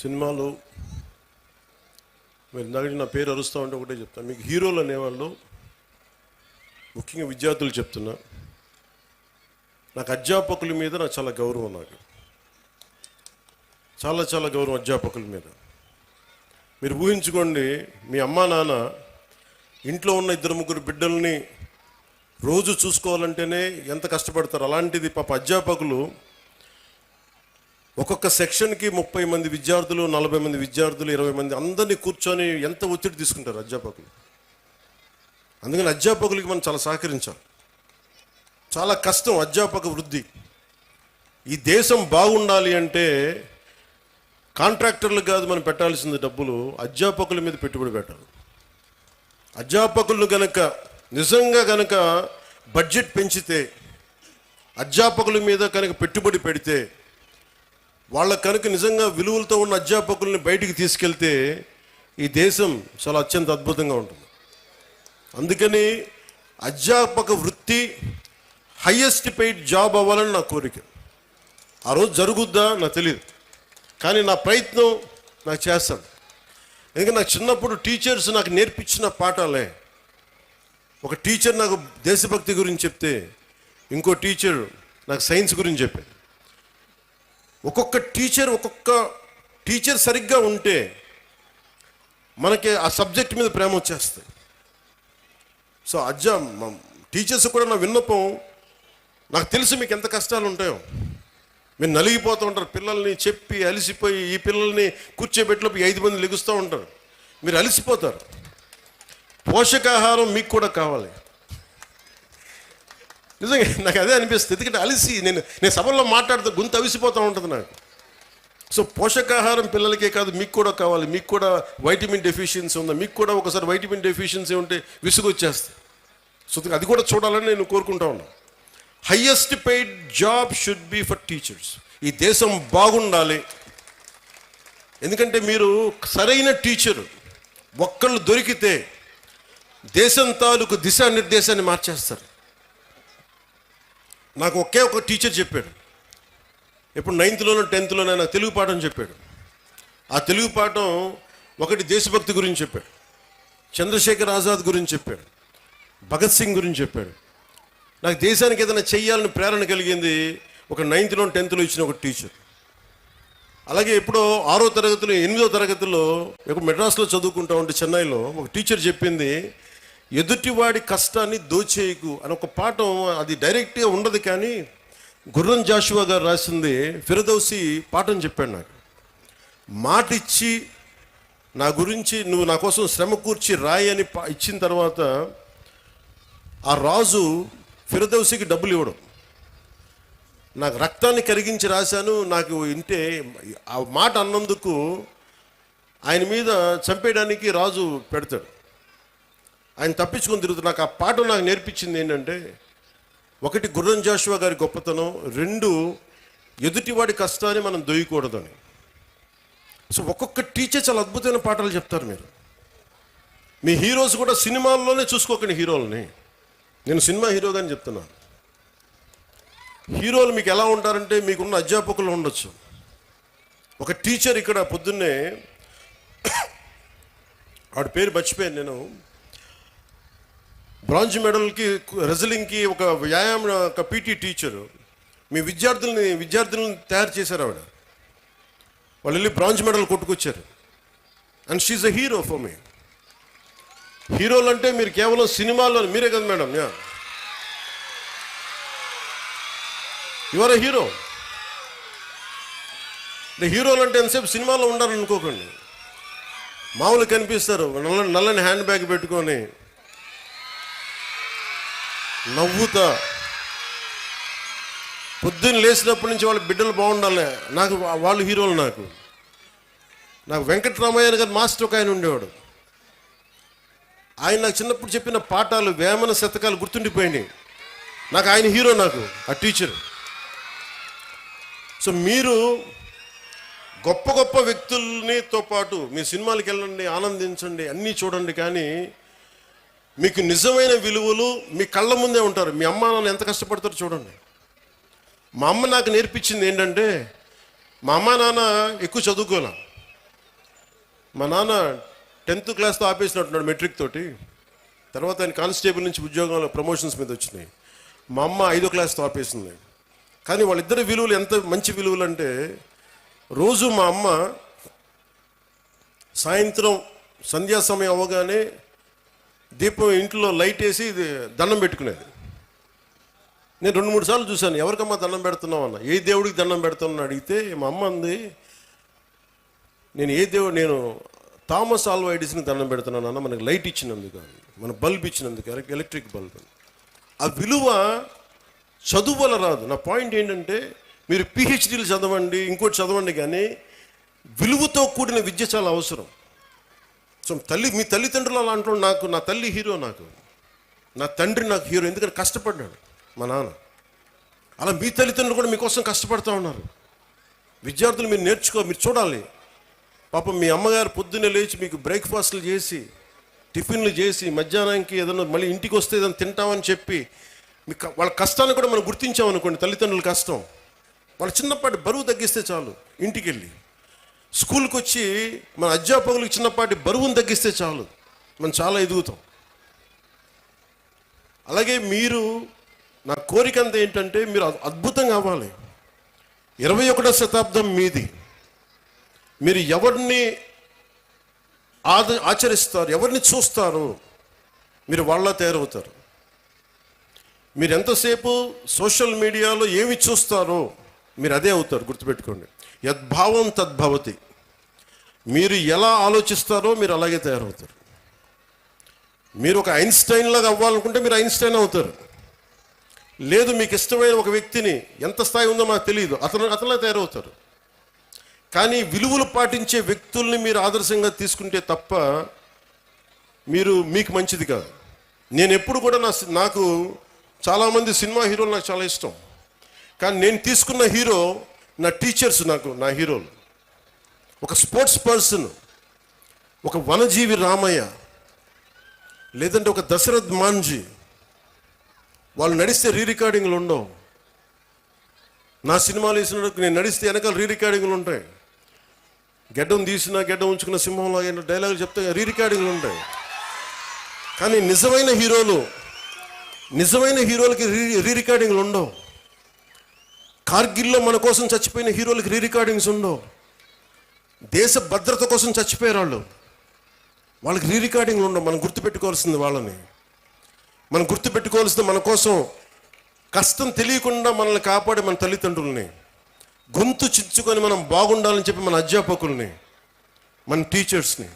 సినిమాలు మీరు ఇందాక నా పేరు అరుస్తూ ఉంటే ఒకటే చెప్తాను, మీకు హీరోలు అనేవాళ్ళు ముఖ్యంగా విద్యార్థులు చెప్తున్నా, నాకు అధ్యాపకుల మీద నాకు చాలా గౌరవం, నాకు చాలా చాలా గౌరవం అధ్యాపకుల మీద. మీరు ఊహించుకోండి, మీ అమ్మా నాన్న ఇంట్లో ఉన్న 2-3 బిడ్డల్ని రోజు చూసుకోవాలంటేనే ఎంత కష్టపడతారు. అలాంటిది పాప అధ్యాపకులు ఒక్కొక్క సెక్షన్కి 30 మంది విద్యార్థులు, 40 మంది విద్యార్థులు, 20 మంది అందరినీ కూర్చొని ఎంత ఒత్తిడి తీసుకుంటారు అధ్యాపకులు. అందుకని అధ్యాపకులకి మనం చాలా సహకరించాలి. చాలా కష్టం అధ్యాపక వృద్ధి. ఈ దేశం బాగుండాలి అంటే కాంట్రాక్టర్లు కాదు మనం పెట్టాల్సింది డబ్బులు, అధ్యాపకుల మీద పెట్టుబడి పెట్టాలి. అధ్యాపకులను నిజంగా గనక బడ్జెట్ పెంచితే, అధ్యాపకుల మీద కనుక పెట్టుబడి పెడితే, వాళ్ళ కనుక నిజంగా విలువలతో ఉన్న అధ్యాపకుల్ని బయటికి తీసుకెళ్తే ఈ దేశం చాలా అత్యంత అద్భుతంగా ఉంటుంది. అందుకని అధ్యాపక వృత్తి హయ్యెస్ట్ పెయిడ్ జాబ్ అవ్వాలని నా కోరిక. ఆ రోజు జరుగుద్దా నాకు తెలియదు, కానీ నా ప్రయత్నం నాకు చేస్తాను. ఎందుకంటే నాకు చిన్నప్పుడు టీచర్స్ నాకు నేర్పించిన పాఠాలే. ఒక టీచర్ నాకు దేశభక్తి గురించి చెప్తే, ఇంకో టీచర్ నాకు సైన్స్ గురించి చెప్పారు. ఒక్కొక్క టీచర్ సరిగ్గా ఉంటే మనకి ఆ సబ్జెక్ట్ మీద ప్రేమ వచ్చేస్తుంది. సో టీచర్స్ కూడా నా విన్నపం, నాకు తెలుసు మీకు ఎంత కష్టాలు ఉంటాయో. మీరు నలిగిపోతూ ఉంటారు, పిల్లల్ని చెప్పి అలిసిపోయి, ఈ పిల్లల్ని కూర్చోబెట్టినప్పుడు 5 మంది లెగుస్తూ ఉంటారు, మీరు అలిసిపోతారు. పోషకాహారం మీకు కూడా కావాలి. నిజంగా నాకు అదే అనిపిస్తుంది. ఎందుకంటే అలిసి నేను సభల్లో మాట్లాడుతూ గొంతు అవిసిపోతూ ఉంటుంది నాకు. సో పోషకాహారం పిల్లలకే కాదు, మీకు కూడా కావాలి. మీకు కూడా వైటమిన్ డెఫిషియన్సీ ఉందా, మీకు కూడా ఒకసారి వైటమిన్ డెఫిషియన్సీ ఉంటే విసుగు వచ్చేస్తుంది. సో అది కూడా చూడాలని నేను కోరుకుంటా ఉన్నాను. Highest paid job should be for teachers. ఈ దేశం బాగుండాలి. ఎందుకంటే మీరు సరైన టీచరు ఒక్కళ్ళు దొరికితే దేశం తాలూకు దిశానిర్దేశాన్ని మార్చేస్తారు. నాకు ఒకే ఒక టీచర్ చెప్పాడు, ఇప్పుడు 9th-లోనో 10th-లోనో నాకు తెలుగు పాఠం చెప్పాడు. ఆ తెలుగు పాఠం ఒకటి దేశభక్తి గురించి చెప్పాడు, చంద్రశేఖర్ ఆజాద్ గురించి చెప్పాడు, భగత్ సింగ్ గురించి చెప్పాడు. నాకు దేశానికి ఏదైనా చెయ్యాలని ప్రేరణ కలిగింది ఒక 9th-లో 10th-లో ఇచ్చిన ఒక టీచర్. అలాగే ఎప్పుడో 6వ తరగతిలో 8వ తరగతిలో ఒక మెడ్రాస్లో చదువుకుంటా ఉంటే చెన్నైలో ఒక టీచర్ చెప్పింది, ఎదుటివాడి కష్టాన్ని దోచేయకు అని ఒక పాఠం. అది డైరెక్ట్గా ఉండదు, కానీ గుర్రం జాషువా గారు రాసింది ఫిరదౌసి పాఠం చెప్పాడు నాకు. మాట ఇచ్చి నా గురించి నువ్వు నా కోసం శ్రమ కూర్చి రాయి అని ఇచ్చిన తర్వాత ఆ రాజు ఫిరదౌసికి డబ్బులు ఇవ్వడం. నాకు రక్తాన్ని కరిగించి రాశాను, నాకు ఇంటే ఆ మాట అన్నందుకు ఆయన మీద చంపేయడానికి రాజు పెడతాడు. ఆయన తప్పించుకొని తిరుగుతాడు. నాకు ఆ పాఠం నాకు నేర్పించింది ఏంటంటే, ఒకటి గుర్రం జాషువా గారి గొప్పతనం, 2 ఎదుటివాడి కష్టాన్ని మనం దొయ్యకూడదని. సో ఒక్కొక్క టీచర్ చాలా అద్భుతమైన పాఠాలు చెప్తారు. మీ హీరోస్ కూడా సినిమాల్లోనే చూసుకోకండి హీరోలని. నేను సినిమా హీరోగాని చెప్తున్నాను. హీరోలు మీకు ఎలా ఉంటారంటే, మీకున్న అధ్యాపకులు ఉండొచ్చు. ఒక టీచర్ ఇక్కడ పొద్దున్నే ఆవిడ పేరు మర్చిపోయాను నేను, బ్రాంజ్ మెడల్కి రెజ్లింగ్కి ఒక వ్యాయామం ఒక పీటీ టీచరు మీ విద్యార్థులను తయారు చేశారు. ఆవిడ వాళ్ళు వెళ్ళి బ్రాంజ్ మెడల్ కొట్టుకొచ్చారు. And she a hero for me. హీరోలు అంటే మీరు కేవలం సినిమాల్లో మీరే కదా madam, you are a hero. హీరోలు అంటే ఎంతసేపు సినిమాలో ఉండాలని అనుకోకండి. మామూలు కనిపిస్తారు, నల్లని హ్యాండ్ బ్యాగ్ పెట్టుకొని నవ్వుతా, పొద్దున్న లేచినప్పటి నుంచి వాళ్ళ బిడ్డలు బాగుండాలి, నాకు వాళ్ళు హీరోలు. నాకు వెంకటరామయ్య గారు మాస్టర్ ఒక ఆయన ఉండేవాడు. ఆయన నాకు చిన్నప్పుడు చెప్పిన పాఠాలు, వేమన శతకాలు గుర్తుండిపోయినాయి. నాకు ఆయన హీరో, నాకు ఆ టీచర్. సో మీరు గొప్ప గొప్ప వ్యక్తులతో పాటు మీ సినిమాలకు వెళ్ళండి, ఆనందించండి, అన్నీ చూడండి, కానీ మీకు నిజమైన విలువలు మీ కళ్ళ ముందే ఉంటారు. మీ అమ్మ నాన్న ఎంత కష్టపడతారో చూడండి. మా అమ్మ నాకు నేర్పించింది ఏంటంటే, మా అమ్మ నాన్న ఎక్కువ చదువుకోలే, మా నాన్న 10th క్లాస్తో ఆపేసినట్టున్నాడు మెట్రిక్ తోటి. తర్వాత ఆయన కానిస్టేబుల్ నుంచి ఉద్యోగంలో ప్రమోషన్స్ మీద వచ్చినాయి. మా అమ్మ 5వ క్లాస్తో ఆపేసింది. కానీ వాళ్ళిద్దరి విలువలు ఎంత మంచి విలువలు అంటే, రోజు మా అమ్మ సాయంత్రం సంధ్యా సమయం అవ్వగానే దీపం ఇంట్లో లైట్ వేసి దండం పెట్టుకునేది. నేను 2-3 సార్లు చూశాను, ఎవరికమ్మా దండం పెడుతున్నావు అన్న. ఏ దేవుడికి దండం పెడుతున్నాను అడిగితే మా అమ్మ అంది, నేను థామస్ ఆల్వా ఎడిసన్కి దండం పెడుతున్నాను అన్న, మనకి లైట్ ఇచ్చినందుకు, మన బల్బ్ ఇచ్చినందుకు, ఎలక్ట్రిక్ బల్బ్. ఆ విలువ చదువు వల్ల రాదు. నా పాయింట్ ఏంటంటే, మీరు పిహెచ్డీలు చదవండి, ఇంకోటి చదవండి, కానీ విలువతో కూడిన విద్య చాలా అవసరం. సో మీ తల్లిదండ్రులు అలా అంటాడు. నా తల్లి హీరో, నా తండ్రి నాకు హీరో. ఎందుకంటే కష్టపడ్డాడు మా నాన్న. అలా మీ తల్లిదండ్రులు కూడా మీకోసం కష్టపడుతూ ఉన్నారు. విద్యార్థులు మీరు చూడాలి. పాపం మీ అమ్మగారు పొద్దున్నే లేచి మీకు బ్రేక్ఫాస్ట్లు చేసి, టిఫిన్లు చేసి, మధ్యాహ్నానికి ఏదైనా మళ్ళీ ఇంటికి వస్తే ఏదైనా తింటామని చెప్పి, వాళ్ళ కష్టాన్ని కూడా మనం గుర్తించామనుకోండి, తల్లిదండ్రుల కష్టం. వాళ్ళ చిన్నపాటి బరువు తగ్గిస్తే చాలు, ఇంటికి వెళ్ళి స్కూల్కి వచ్చి మన అధ్యాపకులకు చిన్నపాటి బరువును తగ్గిస్తే చాలు, మనం చాలా ఎదుగుతాం. అలాగే నా కోరిక అంతా ఏంటంటే, మీరు అద్భుతంగా అవ్వాలి. 21వ శతాబ్దం మీది. మీరు ఎవరిని ఆచరిస్తారు, ఎవరిని చూస్తారు, మీరు వాళ్ళ తయారవుతారు. మీరు ఎంతసేపు సోషల్ మీడియాలో ఏమి చూస్తారో మీరు అదే అవుతారు. గుర్తుపెట్టుకోండి, యద్భావం తద్భవతి. మీరు ఎలా ఆలోచిస్తారో మీరు అలాగే తయారవుతారు. మీరు ఒక ఐన్స్టైన్ లాగా అవ్వాలనుకుంటే మీరు ఐన్స్టైన్ అవుతారు. లేదు, మీకు ఇష్టమైన ఒక వ్యక్తిని, ఎంత స్థాయి ఉందో మాకు తెలియదు, అతనిలా తయారవుతారు. కానీ విలువలు పాటించే వ్యక్తుల్ని మీరు ఆదర్శంగా తీసుకుంటే తప్ప మీకు మంచిది కాదు. నేను ఎప్పుడు కూడా నాకు చాలామంది సినిమా హీరోలు నాకు చాలా ఇష్టం. కానీ నేను తీసుకున్న హీరో నా టీచర్స్, నా హీరోలు. ఒక స్పోర్ట్స్ పర్సన్, ఒక వనజీవి రామయ్య, లేదంటే ఒక దశరథ్ మాంజీ. వాళ్ళు నడిస్తే రికార్డింగ్లు ఉండవు. నా సినిమాలు వేసినప్పుడు నేను నడిస్తే వెనకాల రికార్డింగ్లు ఉంటాయి. గెడ్డం ఉంచుకున్న సింహంలో డైలాగులు చెప్తే రికార్డింగ్లు ఉంటాయి. కానీ నిజమైన హీరోలకి రికార్డింగ్లు ఉండవు. కార్గిల్లో మన కోసం చచ్చిపోయిన హీరోలకి రికార్డింగ్స్ ఉండవు. దేశ భద్రత కోసం చచ్చిపోయారు వాళ్ళకి రికార్డింగ్లు ఉండవు. మనం గుర్తుపెట్టుకోవాల్సింది వాళ్ళని. మనం గుర్తుపెట్టుకోవాల్సింది మన కోసం కష్టం తెలియకుండా మనల్ని కాపాడే మన తల్లిదండ్రుల్ని, గొంతు చించుకొని మనం బాగుండాలని చెప్పి మన అధ్యాపకుల్ని, మన టీచర్స్ని.